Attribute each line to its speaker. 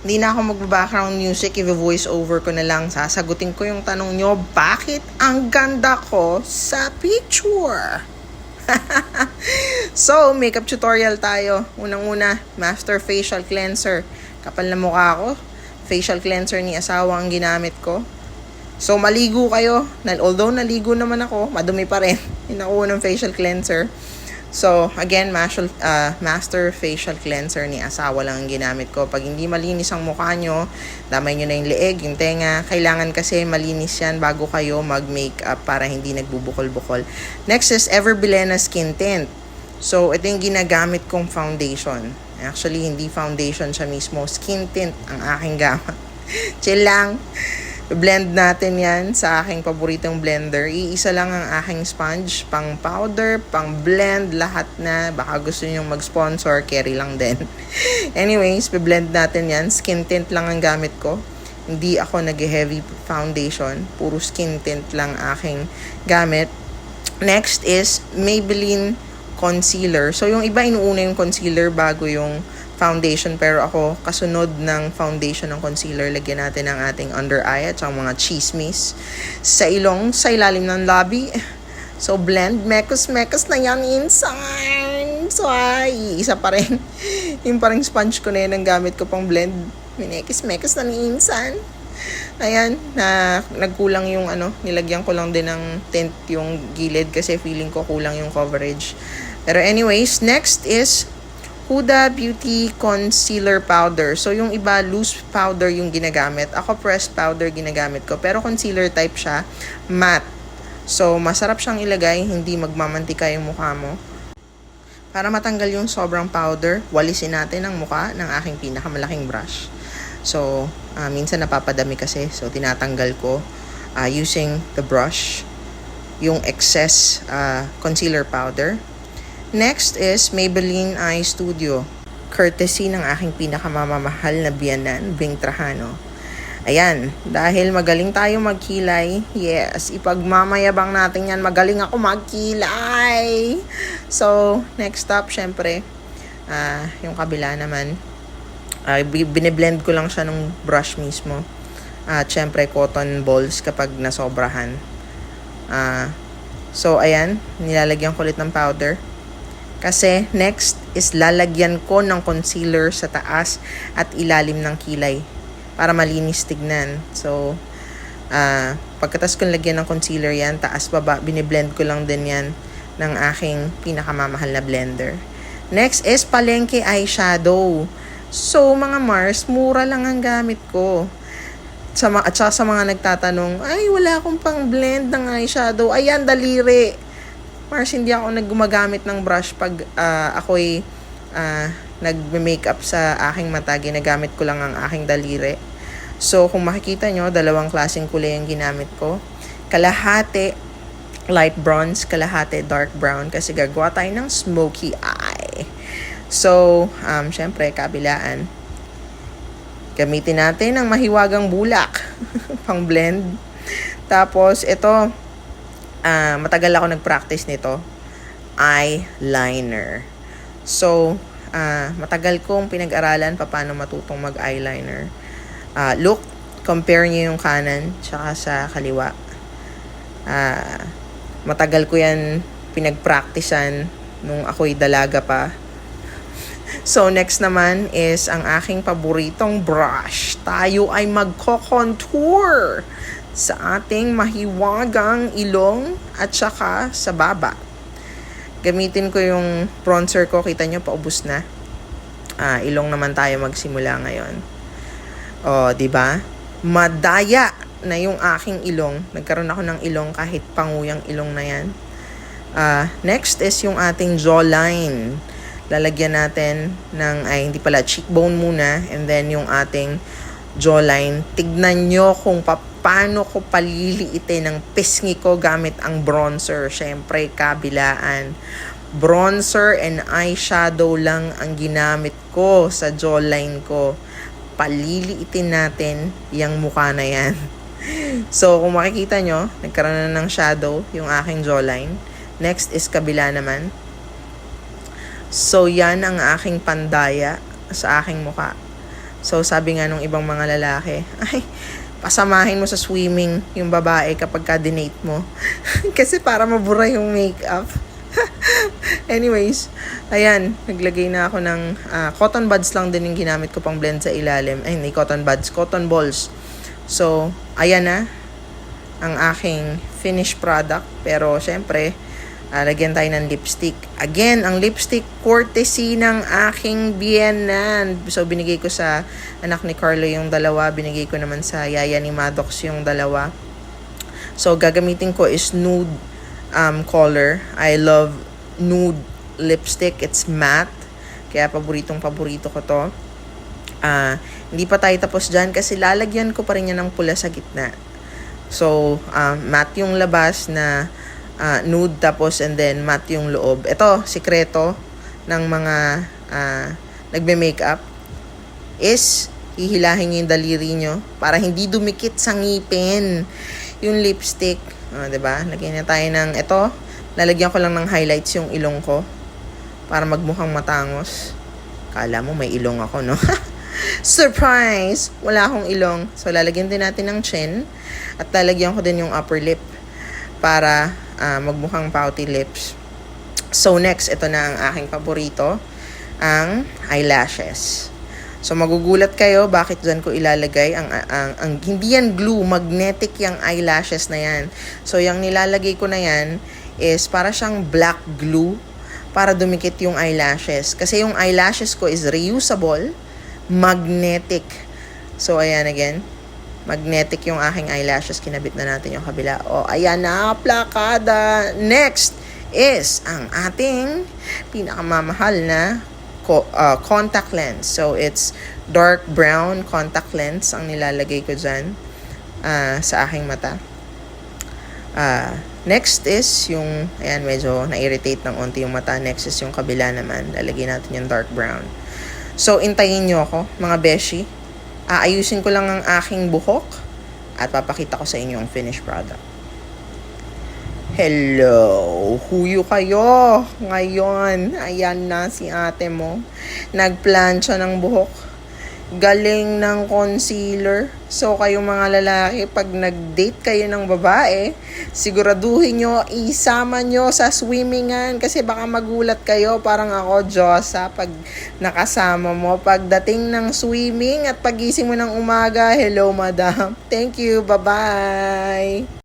Speaker 1: Hindi na ako mag-background music, i-voice over ko na lang. Sasagutin ko yung tanong nyo, bakit ang ganda ko sa picture? So, makeup tutorial tayo. Unang-una, Master Facial Cleanser. Kapal na mukha ko. Facial cleanser ni asawa ang ginamit ko. So, maligo kayo. Although naligo naman ako, madumi pa rin. Inakuha ng facial cleanser. So, again, Master Facial Cleanser ni asawa lang ang ginamit ko. Pag hindi malinis ang mukha nyo, damay nyo na yung leeg, yung tenga. Kailangan kasi malinis yan bago kayo mag-makeup para hindi nagbubukol-bukol. Next is Everbilena Skin Tint. So, ito yung ginagamit kong foundation. Actually, hindi foundation siya mismo. Skin tint ang aking gamit. Chill lang. Blend natin yan sa aking paboritong blender. Iisa lang ang aking sponge. Pang powder, pang blend, lahat na. Baka gusto nyo mag-sponsor, carry lang din. Anyways, blend natin yan. Skin tint lang ang gamit ko. Hindi ako nag-heavy foundation. Puro skin tint lang aking gamit. Next is Maybelline Concealer. So, yung iba inuuna yung concealer bago yung foundation, pero ako kasunod ng foundation ng concealer, lagyan natin ang ating under eye at mga chismis sa ilong, sa ilalim ng labi. So blend, mekos na yan inside. So isa pa rin yung parang sponge ko na yan ang gamit ko pang blend. Mekos na ni insan. Ayan, nagkulang yung nilagyan ko lang din ng tint yung gilid kasi feeling ko kulang yung coverage. Pero anyways, next is Huda Beauty Concealer Powder. So, yung iba, loose powder yung ginagamit. Ako, pressed powder ginagamit ko. Pero concealer type siya, matte. So, masarap siyang ilagay, hindi magmamantika yung mukha mo. Para matanggal yung sobrang powder, walisin natin ang mukha ng aking pinakamalaking brush. So, minsan napapadami kasi. So, tinatanggal ko using the brush yung excess concealer powder. Next is Maybelline Eye Studio. Courtesy ng aking pinakamamamahal na biyanan, Bing Trajano. Ayan, dahil magaling tayo magkilay, yes, ipagmamayabang natin yan, magaling ako magkilay. So, next up, syempre, yung kabila naman, biniblend ko lang siya ng brush mismo. At syempre, cotton balls kapag nasobrahan. So, ayan, nilalagyan ko ulit ng powder. Kasi next is lalagyan ko ng concealer sa taas at ilalim ng kilay para malinis tignan. So, pagkatas kong lagyan ng concealer yan, taas baba, biniblend ko lang din yan ng aking pinakamamahal na blender. Next is Palengke Eyeshadow. So, mga Mars, mura lang ang gamit ko. At saka sa mga nagtatanong, ay, wala akong pang blend ng eyeshadow. Ayan, daliri. Mars, hindi ako naggumagamit ng brush pag ako'y nag-makeup sa aking mata. Ginagamit ko lang ang aking daliri. So, kung makikita nyo, dalawang klaseng kulay ang ginamit ko. Kalahati light bronze, kalahati dark brown kasi gagawa tayo ng smoky eye. So, syempre, kabilaan. Gamitin natin ang mahiwagang bulak pang blend. Tapos, ito, matagal ako nag-practice nito. Eyeliner. So, matagal kong pinag-aralan paano matutong mag-eyeliner. Look, compare nyo yung kanan tsaka sa kaliwa. Matagal ko yan pinag-practicean nung ako'y dalaga pa. So, next naman is ang aking paboritong brush. Tayo ay magko-contour sa ating mahiwagang ilong at saka sa baba. Gamitin ko yung bronzer ko. Kita nyo, paubos na. Ilong naman tayo magsimula ngayon. O, diba? Madaya na yung aking ilong. Nagkaroon ako ng ilong kahit panguyang ilong na yan. Next is yung ating jawline. Lalagyan natin ng, cheekbone muna. And then yung ating jawline. Tignan nyo kung paano ko paliliitin ng pisngi ko gamit ang bronzer. Syempre, kabilaan. Bronzer and eyeshadow lang ang ginamit ko sa jawline ko. Paliliitin natin yung mukha na yan. So, kung makikita nyo, nagkaroon na ng shadow yung aking jawline. Next is kabila naman. So, yan ang aking pandaya sa aking mukha. So, sabi nga nung ibang mga lalaki, ay, pasamahin mo sa swimming yung babae kapag ka-dinate mo. Kasi para mabura yung makeup. Anyways, ayan, naglagay na ako ng cotton buds lang din yung ginamit ko pang blend sa ilalim. Ay, hindi cotton buds, cotton balls. So, ayan na ang aking finished product. Pero, syempre, lagyan tayo ng lipstick. Again, ang lipstick courtesy ng aking biyenan. So, binigay ko sa anak ni Carlo yung dalawa. Binigay ko naman sa yaya ni Maddox yung dalawa. So, gagamitin ko is nude color. I love nude lipstick. It's matte. Kaya paborito ko to. Hindi pa tayo tapos dyan kasi lalagyan ko pa rin yan ng pula sa gitna. So, matte yung labas na nude tapos and then matte yung loob. Ito, sikreto ng mga nagme-makeup is hihilahin nyo yung daliri nyo para hindi dumikit sa ngipin yung lipstick. Diba? Lagyan na tayo ng ito. Lalagyan ko lang ng highlights yung ilong ko para magmukhang matangos. Kala mo may ilong ako, no? Surprise! Wala akong ilong. So, lalagyan din natin ng chin at lalagyan ko din yung upper lip para magmukhang pouty lips. So, next, ito na ang aking paborito, ang eyelashes. So, magugulat kayo bakit dyan ko ilalagay. Ang hindi yan glue, magnetic yung eyelashes na yan. So, yung nilalagay ko na yan is para siyang black glue para dumikit yung eyelashes. Kasi yung eyelashes ko is reusable, magnetic. So, ayan again. Magnetic yung aking eyelashes. Kinabit na natin yung kabila. O, ayan na, plakada. Next is ang ating pinakamamahal na contact lens. So, it's dark brown contact lens ang nilalagay ko dyan sa aking mata. Next is yung, ayan, medyo na-irritate ng onti yung mata. Next is yung kabila naman. Lalagay natin yung dark brown. So, intayin nyo ako, mga beshi. Aayusin ko lang ang aking buhok at papakita ko sa inyo ang finished product. Hello! Huyo kayo! Ngayon, ayan na si ate mo. Nagplansya ng buhok. Galing ng concealer. So, kayong mga lalaki, pag nag-date kayo ng babae, siguraduhin nyo, isama nyo sa swimmingan. Kasi baka magulat kayo, parang ako, Diyosa, pag nakasama mo. Pagdating ng swimming at pagising mo ng umaga, hello, madam. Thank you, bye-bye!